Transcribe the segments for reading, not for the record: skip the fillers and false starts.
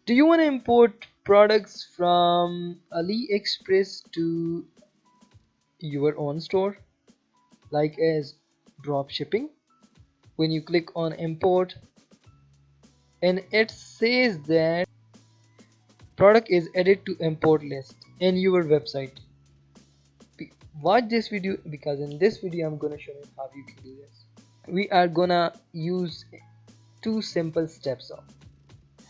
Do you want to import products from AliExpress to your own store, like as drop shipping? When you click on import and it says that product is added to import list in your website. Watch this video because in this video I'm gonna show you how you can do this. We are gonna use two simple steps of.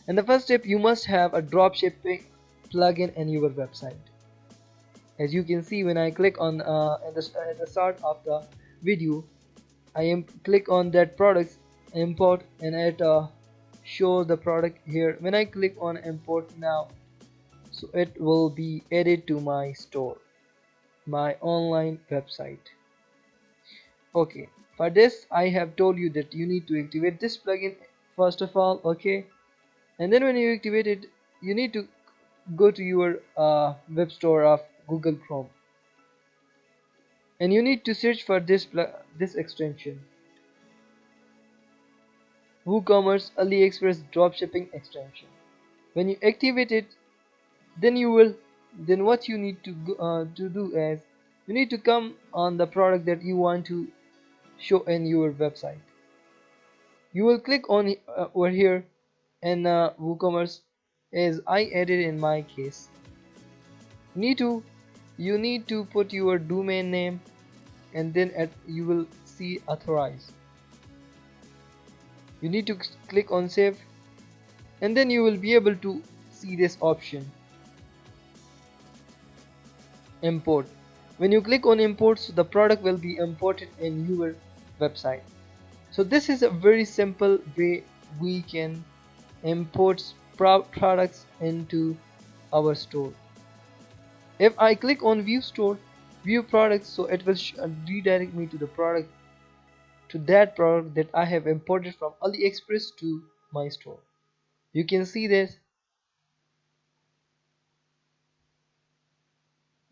In the first step, you must have a dropshipping plugin in your website. As you can see, when I click on at the start of the video, I am click on that product import and it shows the product here. When I click on import now, so it will be added to my store, my online website. Okay, for this I have told you that you need to activate this plugin first of all. Okay, and then when you activate it, you need to go to your web store of Google Chrome, and you need to search for this extension, WooCommerce AliExpress dropshipping extension. When you activate it, then you will then what you need to to do is you need to come on the product that you want to show in your website. You will click on over here in WooCommerce, as I added in my case. Need to you need to put your domain name, and then you will see authorize. You need to click on save, and then you will be able to see this option, import. When you click on import, so the product will be imported in your website. So this is a very simple way we can import products into our store. If I click on view store, view products, so it will redirect me to the product, to that product that I have imported from AliExpress to my store. You can see that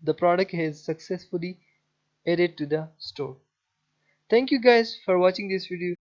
the product is successfully added to the store. Thank you guys for watching this video.